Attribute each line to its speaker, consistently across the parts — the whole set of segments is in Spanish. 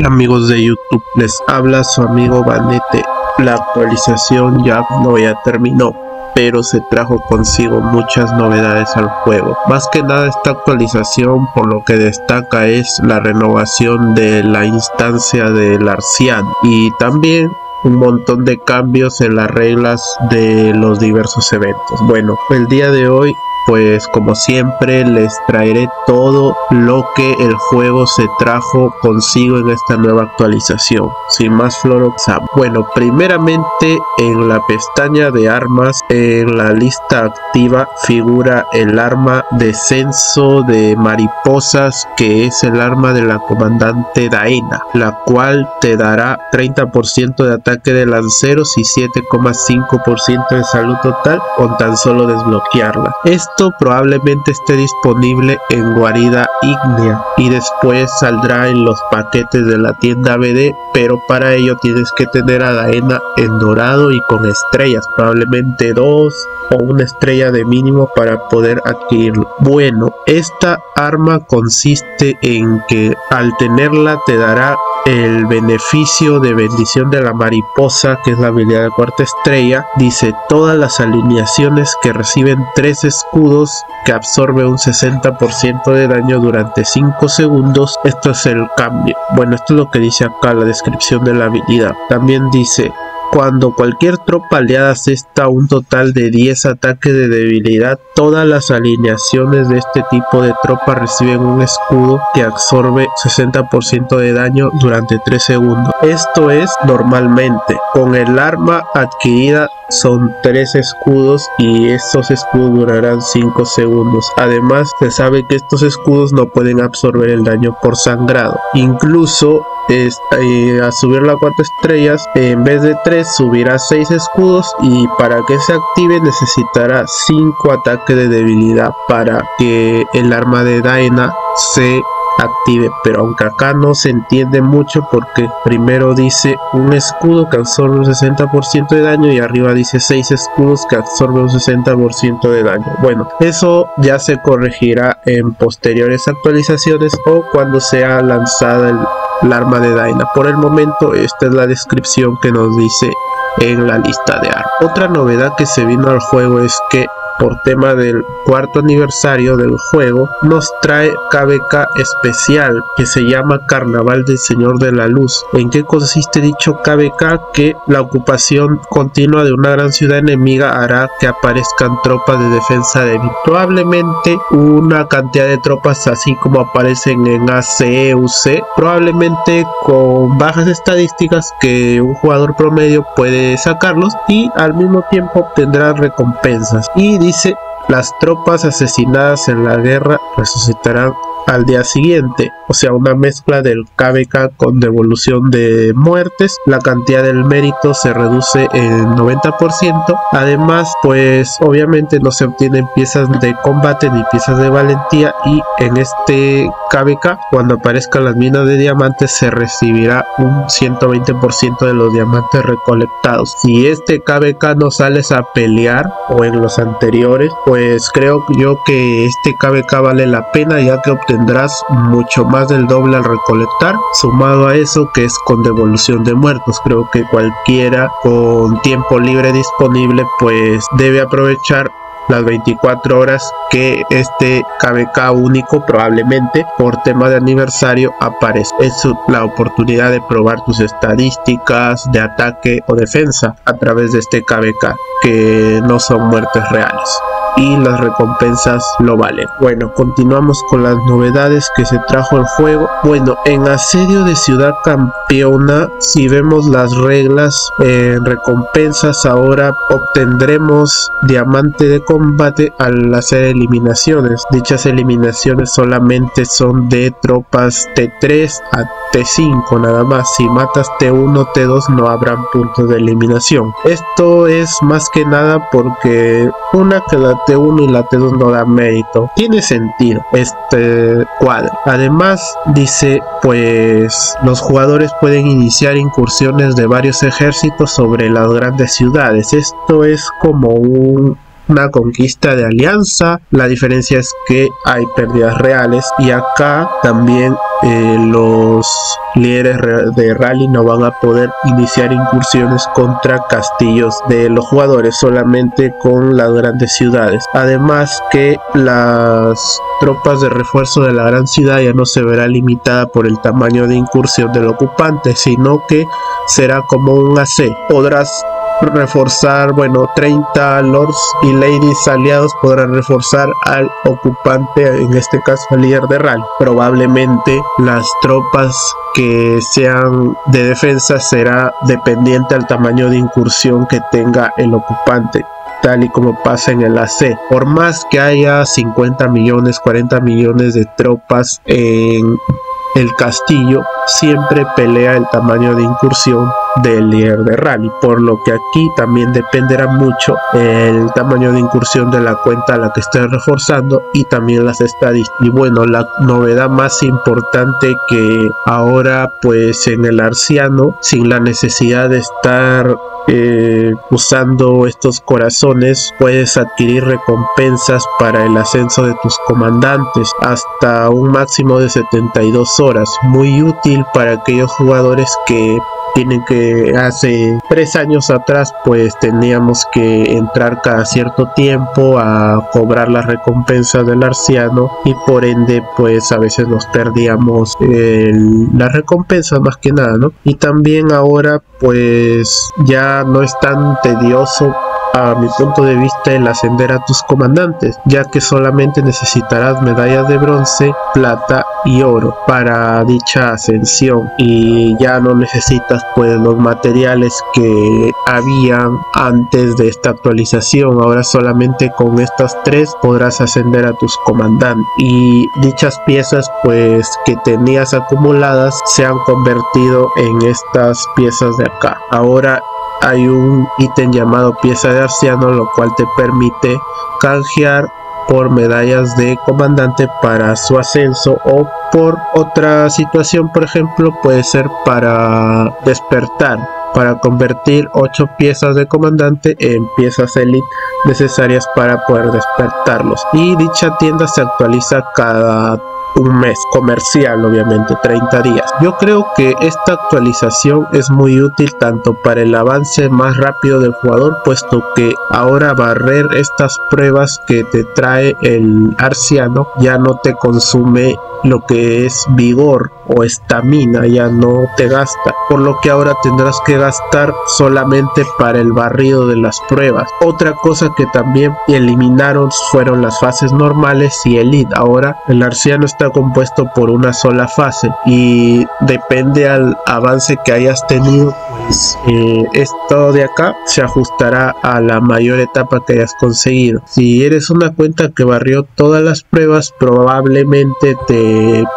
Speaker 1: Hola amigos de YouTube, les habla su amigo Vanete. La actualización no ya terminó, pero se trajo consigo muchas novedades al juego. Más que nada esta actualización por lo que destaca es la renovación de la instancia del Arciano y también un montón de cambios en las reglas de los diversos eventos. Bueno, el día de hoy pues como siempre les traeré todo lo que el juego se trajo consigo en esta nueva actualización. Sin más floroxam. Bueno, primeramente en la pestaña de armas, en la lista activa figura el arma Descenso de Mariposas, que es el arma de la comandante Daena, la cual te dará 30% de ataque de lanceros y 7,5% de salud total con tan solo desbloquearla. Esto probablemente esté disponible en Guarida Ígnea y después saldrá en los paquetes de la tienda BD, pero para ello tienes que tener a Daena en dorado y con estrellas, probablemente 2 o una estrella de mínimo para poder adquirirlo. Bueno, esta arma consiste en que al tenerla te dará el beneficio de bendición de la mariposa, que es la habilidad de cuarta estrella. Dice todas las alineaciones que reciben 3 escudos que absorbe un 60% de daño durante 5 segundos. Esto es el cambio. Bueno, esto es lo que dice acá la descripción de la habilidad. También dice: cuando cualquier tropa aliada asesta un total de 10 ataques de debilidad, todas las alineaciones de este tipo de tropa reciben un escudo que absorbe 60% de daño durante 3 segundos. Esto es normalmente. Con el arma adquirida son 3 escudos y estos escudos durarán 5 segundos. Además, se sabe que estos escudos no pueden absorber el daño por sangrado. Incluso a subir la 4 estrellas, en vez de 3 subirá 6 escudos, y para que se active necesitará 5 ataques de debilidad para que el arma de Daena se active, pero aunque acá no se entiende mucho porque primero dice un escudo que absorbe un 60% de daño y arriba dice 6 escudos que absorben un 60% de daño. Bueno, eso ya se corregirá en posteriores actualizaciones o cuando sea lanzada el arma de Daena. Por el momento esta es la descripción que nos dice en la lista de armas. Otra novedad que se vino al juego es que por tema del 4º aniversario del juego nos trae KVK especial que se llama Carnaval del Señor de la Luz. ¿En qué consiste dicho KVK? Que la ocupación continua de una gran ciudad enemiga hará que aparezcan tropas de defensa débil. Probablemente una cantidad de tropas así como aparecen en ACE, UC, probablemente con bajas estadísticas que un jugador promedio puede sacarlos y al mismo tiempo obtendrá recompensas. Y dice: las tropas asesinadas en la guerra resucitarán al día siguiente, o sea, una mezcla del KVK con devolución de muertes. La cantidad del mérito se reduce en 90%. Además, pues obviamente no se obtienen piezas de combate ni piezas de valentía, y en este KVK cuando aparezcan las minas de diamantes se recibirá un 120% de los diamantes recolectados. Si este KVK no sales a pelear o en los anteriores, pues creo yo que este KVK vale la pena, ya que tendrás mucho más del doble al recolectar, sumado a eso que es con devolución de muertos. Creo que cualquiera con tiempo libre disponible pues debe aprovechar las 24 horas que este KVK único probablemente por tema de aniversario aparece. Es la oportunidad de probar tus estadísticas de ataque o defensa a través de este KVK, que no son muertes reales, y las recompensas lo valen. Bueno, continuamos con las novedades que se trajo el juego. Bueno, en Asedio de Ciudad Campeona, si vemos las reglas, recompensas, ahora obtendremos diamante de combate al hacer eliminaciones. Dichas eliminaciones solamente son de tropas T3 a T5 nada más. Si matas T1, T2 no habrán puntos de eliminación. Esto es más que nada porque que la T1 y la T2 no da mérito. Tiene sentido este cuadro. Además dice pues los jugadores pueden iniciar incursiones de varios ejércitos sobre las grandes ciudades. Esto es como una conquista de alianza. La diferencia es que hay pérdidas reales y acá también los líderes de rally no van a poder iniciar incursiones contra castillos de los jugadores, solamente con las grandes ciudades. Además que las tropas de refuerzo de la gran ciudad ya no se verá limitada por el tamaño de incursión del ocupante, sino que será como un AC. Podrás reforzar, 30 lords y ladies aliados podrán reforzar al ocupante, en este caso al líder de rally. Probablemente las tropas que sean de defensa será dependiente al tamaño de incursión que tenga el ocupante, tal y como pasa en el AC. Por más que haya 50 millones, 40 millones de tropas en el castillo, siempre pelea el tamaño de incursión del líder de rally, por lo que aquí también dependerá mucho el tamaño de incursión de la cuenta a la que estés reforzando y también las estadísticas. Y bueno, la novedad más importante que ahora pues en el Arciano, sin la necesidad de estar usando estos corazones, puedes adquirir recompensas para el ascenso de tus comandantes hasta un máximo de 72 horas, muy útil para aquellos jugadores que tienen que hace 3 años atrás pues teníamos que entrar cada cierto tiempo a cobrar las recompensas del Arciano y por ende pues a veces nos perdíamos las recompensas más que nada, ¿no? Y también ahora pues ya no es tan tedioso a mi punto de vista el ascender a tus comandantes, ya que solamente necesitarás medallas de bronce, plata y oro para dicha ascensión y ya no necesitas pues los materiales que habían antes de esta actualización. Ahora solamente con estas 3 podrás ascender a tus comandantes y dichas piezas pues que tenías acumuladas se han convertido en estas piezas de acá. Ahora hay un ítem llamado pieza de Arciano, lo cual te permite canjear por medallas de comandante para su ascenso o por otra situación. Por ejemplo, puede ser para despertar, para convertir 8 piezas de comandante en piezas elite necesarias para poder despertarlos, y dicha tienda se actualiza cada un mes, comercial obviamente, 30 días. Yo creo que esta actualización es muy útil tanto para el avance más rápido del jugador, puesto que ahora barrer estas pruebas que te trae el Arciano ya no te consume lo que es vigor o estamina, ya no te gasta, por lo que ahora tendrás que gastar solamente para el barrido de las pruebas. Otra cosa que también eliminaron fueron las fases normales y elite. Ahora el Arciano está compuesto por una sola fase y depende al avance que hayas tenido, pues esto de acá se ajustará a la mayor etapa que hayas conseguido. Si eres una cuenta que barrió todas las pruebas, probablemente te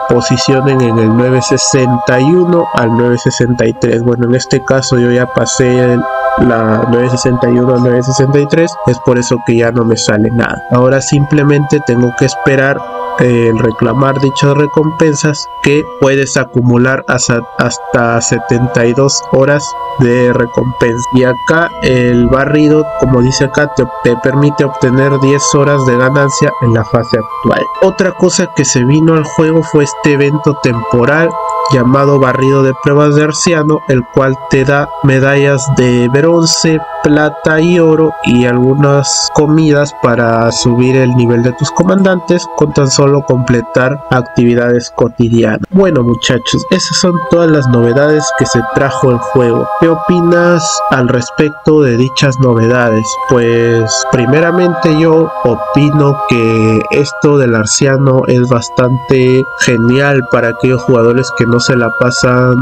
Speaker 1: posicionen en el 961 al 963. Bueno, en este caso yo ya pasé la 961 al 963, es por eso que ya no me sale nada. Ahora simplemente tengo que esperar reclamar dichas recompensas, que puedes acumular hasta 72 horas de recompensa. Y acá el barrido, como dice acá, te permite obtener 10 horas de ganancia en la fase actual. Otra cosa que se vino al juego fue este evento temporal llamado barrido de pruebas de Arciano, el cual te da medallas de bronce, plata y oro y algunas comidas para subir el nivel de tus comandantes con tan solo completar actividades cotidianas. Bueno muchachos, esas son todas las novedades que se trajo el juego. ¿Qué opinas al respecto de dichas novedades? Pues primeramente yo opino que esto del Arciano es bastante genial para aquellos jugadores que no se la pasan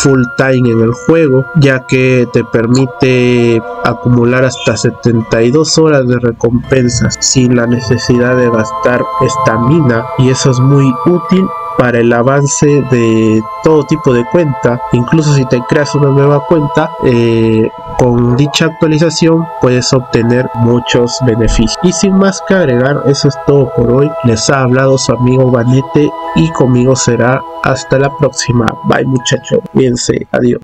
Speaker 1: full time en el juego, ya que te permite acumular hasta 72 horas de recompensas sin la necesidad de gastar estamina, y eso es muy útil para el avance de todo tipo de cuenta. Incluso si te creas una nueva cuenta, con dicha actualización puedes obtener muchos beneficios. Y sin más que agregar, eso es todo por hoy. Les ha hablado su amigo Vanete y conmigo será hasta la próxima. Bye muchachos, cuídense, adiós.